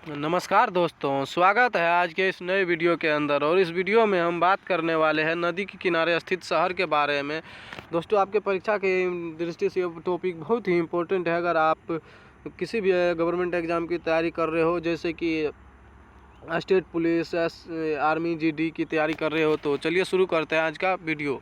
नमस्कार दोस्तों, स्वागत है आज के इस नए वीडियो के अंदर। और इस वीडियो में हम बात करने वाले हैं नदी के किनारे स्थित शहर के बारे में। दोस्तों, आपके परीक्षा के दृष्टि से ये टॉपिक बहुत ही इम्पोर्टेंट है। अगर आप किसी भी गवर्नमेंट एग्ज़ाम की तैयारी कर रहे हो, जैसे कि स्टेट पुलिस, आर्मी, जीडी की तैयारी कर रहे हो, तो चलिए शुरू करते हैं आज का वीडियो।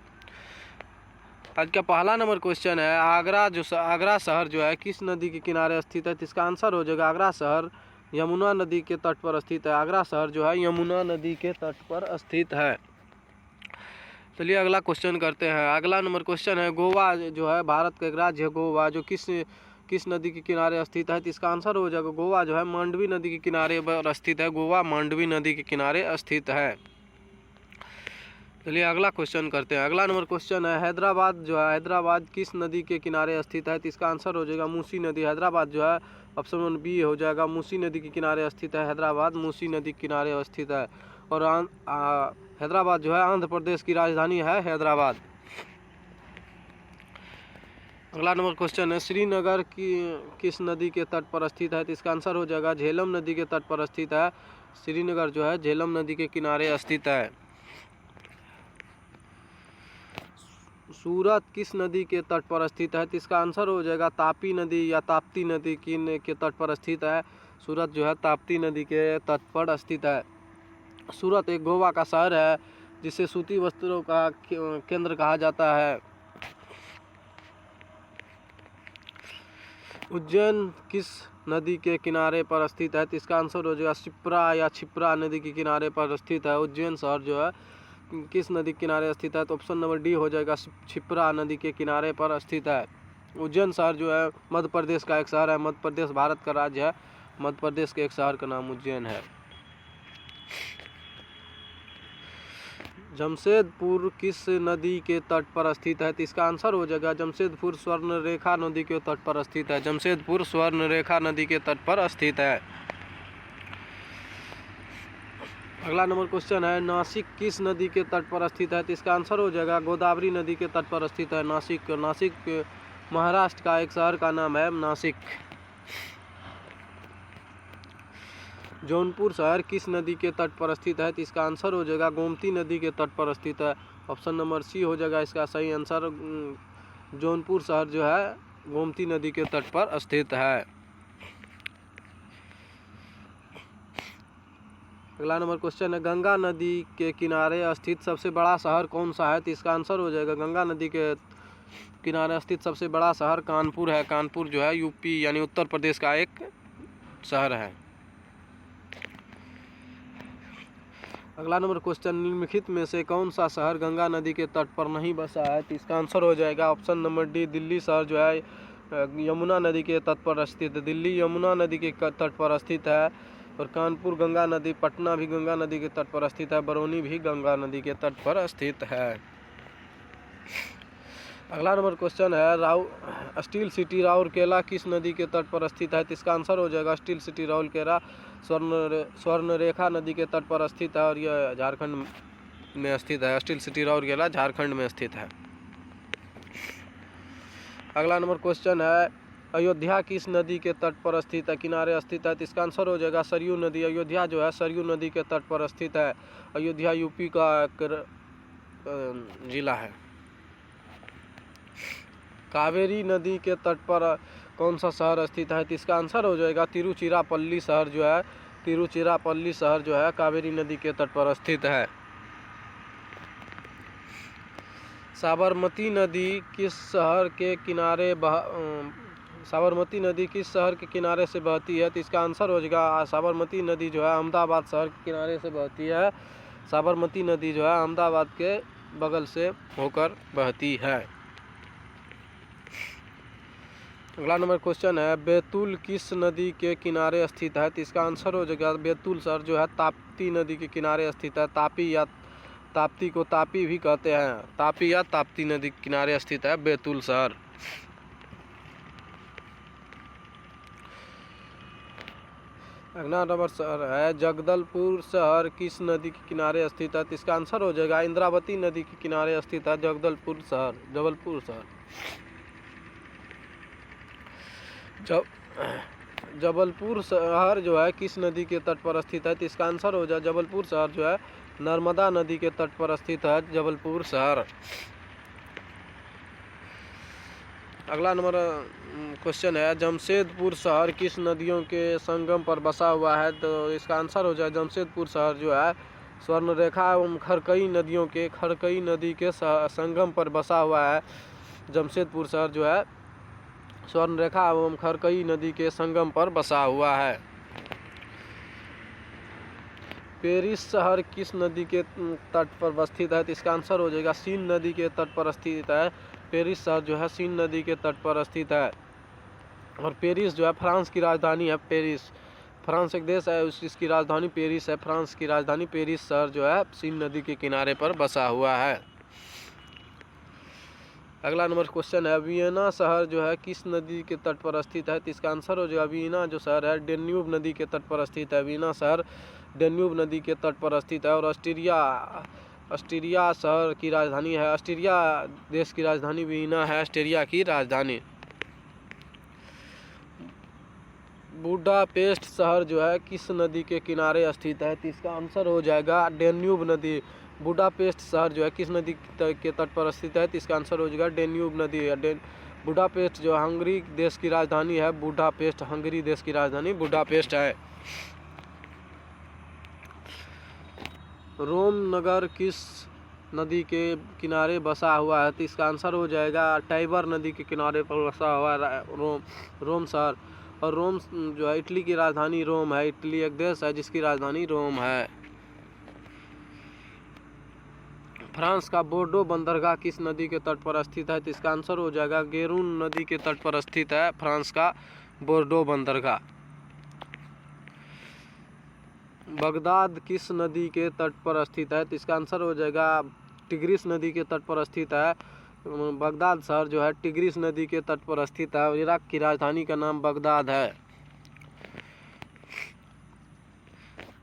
आज का पहला नंबर क्वेश्चन है, आगरा शहर जो है किस नदी के किनारे स्थित है? तो इसका आंसर हो जाएगा आगरा शहर यमुना नदी के तट पर स्थित है। आगरा शहर जो है यमुना नदी के तट पर स्थित है। चलिए अगला क्वेश्चन करते हैं। अगला नंबर क्वेश्चन है, गोवा जो है भारत का एक राज्य है, गोवा जो किस नदी के किनारे स्थित है? तो इसका आंसर हो जाएगा गोवा जो है मांडवी नदी के किनारे पर स्थित है। गोवा मांडवी नदी के किनारे स्थित है। चलिए अगला क्वेश्चन करते हैं। अगला नंबर क्वेश्चन है, हैदराबाद जो है हैदराबाद किस नदी के किनारे स्थित है? तो इसका आंसर हो जाएगा मूसी नदी। हैदराबाद जो है ऑप्शन 1 बी हो जाएगा, मूसी नदी के किनारे स्थित है। हैदराबाद मूसी नदी के किनारे स्थित है। और हैदराबाद जो है आंध्र प्रदेश की राजधानी है हैदराबाद। अगला नंबर क्वेश्चन है, श्रीनगर की किस नदी के तट पर स्थित है? तो इसका आंसर हो जाएगा झेलम नदी के तट पर स्थित है। श्रीनगर जो है झेलम नदी के किनारे स्थित है। सूरत किस नदी के तट पर स्थित है? तो इसका आंसर हो जाएगा तापी नदी या ताप्ती नदी के तट पर स्थित है। सूरत जो है ताप्ती नदी के तट पर स्थित है। सूरत एक गोवा का शहर है, जिसे सूती वस्त्रों का केंद्र कहा जाता है। उज्जैन किस नदी के किनारे पर स्थित है? तो इसका आंसर हो जाएगा शिप्रा या छिप्रा नदी के किनारे पर स्थित है। उज्जैन शहर जो है किस नदी के किनारे स्थित है? तो ऑप्शन नंबर डी हो जाएगा, छिप्रा नदी के किनारे पर स्थित है। उज्जैन शहर जो है मध्य प्रदेश का एक शहर है। मध्य प्रदेश भारत का राज्य है। मध्य प्रदेश के एक शहर का नाम उज्जैन है। जमशेदपुर किस नदी के तट पर स्थित है? तो इसका आंसर हो जाएगा जमशेदपुर स्वर्णरेखा नदी के तट पर स्थित है। जमशेदपुर स्वर्णरेखा नदी के तट पर स्थित है। अगला नंबर क्वेश्चन है, नासिक किस नदी के तट पर स्थित है? तो इसका आंसर हो जाएगा गोदावरी नदी के तट पर स्थित है। नासिक महाराष्ट्र का एक शहर का नाम है नासिक। जौनपुर शहर किस नदी के तट पर स्थित है? तो इसका आंसर हो जाएगा गोमती नदी के तट पर स्थित है। ऑप्शन नंबर सी हो जाएगा इसका सही आंसर। जौनपुर शहर जो है गोमती नदी के तट पर स्थित है। अगला नंबर क्वेश्चन है, गंगा नदी के किनारे स्थित सबसे बड़ा शहर कौन सा है? तो इसका आंसर हो जाएगा गंगा नदी के किनारे स्थित सबसे बड़ा शहर कानपुर है। कानपुर जो है यूपी यानी उत्तर प्रदेश का एक शहर है। अगला नंबर क्वेश्चन, निम्नलिखित में से कौन सा शहर गंगा नदी के तट पर नहीं बसा है? तो इसका आंसर हो जाएगा ऑप्शन नंबर डी, दिल्ली शहर जो है यमुना नदी के तट पर स्थित है। दिल्ली यमुना नदी के तट पर स्थित है। और कानपुर गंगा नदी, पटना भी गंगा नदी के तट पर स्थित है। बरौनी भी गंगा नदी के तट पर स्थित है। अगला नंबर क्वेश्चन है, स्टील सिटी राउरकेला किस नदी के तट पर स्थित है? तो इसका आंसर हो जाएगा स्टील सिटी राउरकेला स्वर्णरेखा नदी के तट पर स्थित है। और यह झारखंड में स्थित है। स्टील सिटी राउरकेला झारखंड में स्थित है। अगला नंबर क्वेश्चन है, अयोध्या किस नदी के तट पर स्थित है, किनारे स्थित है? तो इसका आंसर हो जाएगा सरयू नदी। अयोध्या जो है सरयू नदी के तट पर स्थित है। अयोध्या यूपी का एक जिला है। कावेरी नदी के तट पर कौन सा शहर स्थित है? तो इसका आंसर हो जाएगा तिरुचिरापल्ली शहर जो है तिरुचिरापल्ली शहर जो है कावेरी नदी के तट पर स्थित है। साबरमती नदी किस शहर के किनारे से बहती है? तो इसका आंसर हो जाएगा साबरमती नदी जो है अहमदाबाद शहर के किनारे से बहती है। साबरमती नदी जो है अहमदाबाद के बगल से होकर बहती है। अगला नंबर क्वेश्चन है, बैतूल किस नदी के किनारे स्थित है? तो इसका आंसर हो जाएगा बैतूल शहर जो है ताप्ती नदी के किनारे स्थित है। ताप्ती को तापी भी कहते हैं। तापी या ताप्ती नदी के किनारे स्थित है बैतूल शहर। अगला नंबर शहर है, जगदलपुर शहर किस नदी के किनारे स्थित है? तो इसका आंसर हो जाएगा इंद्रावती नदी के किनारे स्थित है जगदलपुर शहर। जबलपुर शहर जो है किस नदी के तट पर स्थित है? तो इसका आंसर हो जाए जबलपुर शहर जो है नर्मदा नदी के तट पर स्थित है जबलपुर शहर। अगला नंबर क्वेश्चन है, जमशेदपुर शहर किस नदियों के संगम पर बसा हुआ है? तो इसका आंसर हो जाए जमशेदपुर शहर जो है स्वर्णरेखा एवं खरकई नदियों के खरकई नदी के संगम पर बसा हुआ है। जमशेदपुर शहर जो है स्वर्णरेखा एवं खरकई नदी के संगम पर बसा हुआ है। पेरिस शहर किस नदी के तट पर स्थित है? तो इसका आंसर हो जाएगा सीन नदी के तट पर स्थित है। पेरिस शहर जो है सीन नदी के तट पर स्थित है। और पेरिस जो है फ्रांस की राजधानी है। पेरिस फ्रांस एक देश है, इसकी राजधानी पेरिस है। फ्रांस की राजधानी पेरिस शहर जो है सीन नदी के किनारे पर बसा हुआ है। अगला नंबर क्वेश्चन है, वियना शहर जो है किस नदी के तट पर स्थित है? तो इसका आंसर हो जाएगा वियना जो शहर है डेन्यूब नदी के तट पर स्थित है। वियना शहर डेन्यूब नदी के तट पर स्थित है। और ऑस्ट्रिया शहर की राजधानी है। ऑस्ट्रिया देश की राजधानी वियना है, ऑस्ट्रिया की राजधानी। बुडापेस्ट शहर जो है किस नदी के किनारे स्थित है? तो इसका आंसर हो जाएगा डेन्यूब नदी। बुडापेस्ट शहर जो है किस नदी के तट पर स्थित है? तो इसका आंसर हो जाएगा डेन्यूब नदी। बुडापेस्ट जो हंगरी देश की राजधानी है। बुडापेस्ट हंगरी देश की राजधानी बुडापेस्ट है। रोम नगर किस नदी के किनारे बसा हुआ है? तो इसका आंसर हो जाएगा टाइबर नदी के किनारे पर बसा हुआ है रोम शहर। और रोम जो है इटली की राजधानी रोम है। इटली एक देश है जिसकी राजधानी रोम है। फ्रांस का बोर्डो बंदरगाह किस नदी के तट पर स्थित है? तो इसका आंसर हो जाएगा गेरून नदी के तट पर स्थित है फ्रांस का बोर्डो बंदरगाह। बगदाद किस नदी के तट पर स्थित है? तो इसका आंसर हो जाएगा टिग्रिस नदी के तट पर स्थित है। बगदाद शहर जो है टिग्रिस नदी के तट पर स्थित है। इराक की राजधानी का नाम बगदाद है।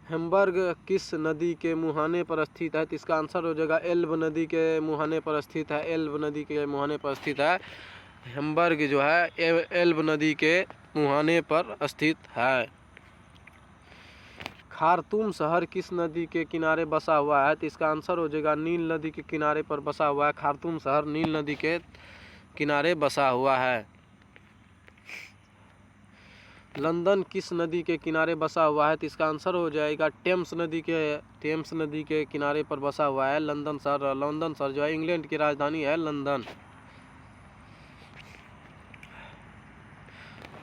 हैम्बर्ग किस नदी के मुहाने पर स्थित है? तो इसका आंसर हो जाएगा एल्ब नदी के मुहाने पर स्थित है। एल्ब नदी के मुहाने पर स्थित है हैम्बर्ग जो है एल्ब नदी के मुहाने पर स्थित है। खार्तूम शहर किस नदी के किनारे बसा हुआ है? तो इसका आंसर हो जाएगा नील नदी के किनारे पर बसा हुआ है। खार्तूम शहर नील नदी के किनारे बसा हुआ है। लंदन किस नदी के किनारे बसा हुआ है? तो इसका आंसर हो जाएगा टेम्स नदी के किनारे पर बसा हुआ है लंदन शहर जो है इंग्लैंड की राजधानी है लंदन।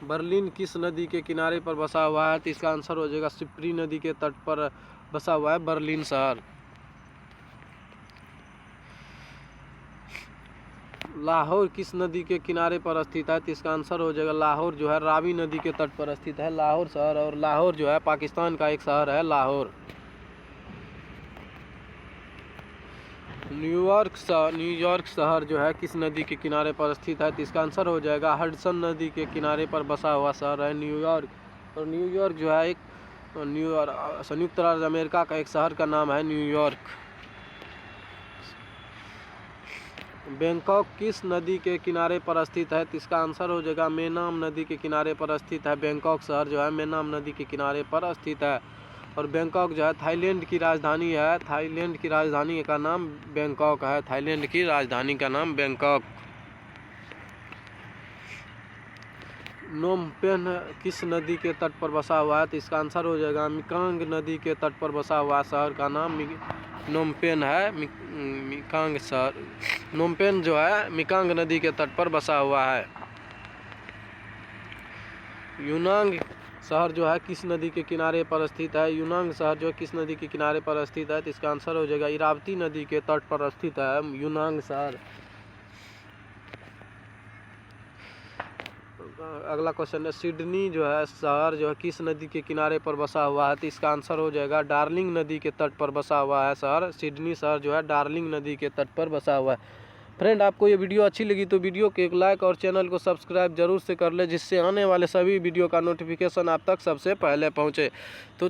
बर्लिन किस नदी के किनारे पर बसा हुआ है? तो इसका आंसर हो जाएगा सिप्री नदी के तट पर बसा हुआ है बर्लिन शहर। लाहौर किस नदी के किनारे पर स्थित है? तो इसका आंसर हो जाएगा लाहौर जो है रावी नदी के तट पर स्थित है लाहौर शहर। और लाहौर जो है पाकिस्तान का एक शहर है लाहौर। न्यूयॉर्क शहर जो है किस नदी के किनारे पर स्थित है? तो इसका आंसर हो जाएगा हडसन नदी के किनारे पर बसा हुआ शहर है न्यूयॉर्क। और न्यूयॉर्क जो है संयुक्त राज्य अमेरिका का एक शहर का नाम है न्यूयॉर्क। बैंकॉक किस नदी के किनारे पर स्थित है? तो इसका आंसर हो जाएगा मेनाम नदी के किनारे पर स्थित है। बैंकॉक शहर जो है मेनाम नदी के किनारे पर स्थित है। और बैंकॉक जो है थाईलैंड की राजधानी है। थाईलैंड की राजधानी का नाम बैंकॉक है। थाईलैंड की राजधानी का नाम बैंकॉक। नोमपेन किस नदी के तट पर बसा हुआ है? तो इसका आंसर हो जाएगा मिकांग नदी के तट पर बसा हुआ शहर का नाम नोमपेन है। मिकांग शहर नोमपेन जो है मिकांग नदी के तट पर बसा हुआ है। यूनांग शहर जो है किस नदी के किनारे पर स्थित है? यूनांग शहर जो है किस नदी के किनारे पर स्थित है? तो इसका आंसर हो जाएगा इरावती नदी के तट पर स्थित है यूनांग शहर। अगला क्वेश्चन है, सिडनी जो है शहर जो है किस नदी के किनारे पर बसा हुआ है? तो इसका आंसर हो जाएगा डार्लिंग नदी के तट पर बसा हुआ है शहर। सिडनी शहर जो है डार्लिंग नदी के तट पर बसा हुआ है। फ्रेंड, आपको ये वीडियो अच्छी लगी तो वीडियो को एक लाइक और चैनल को सब्सक्राइब जरूर से कर ले, जिससे आने वाले सभी वीडियो का नोटिफिकेशन आप तक सबसे पहले पहुँचे। तो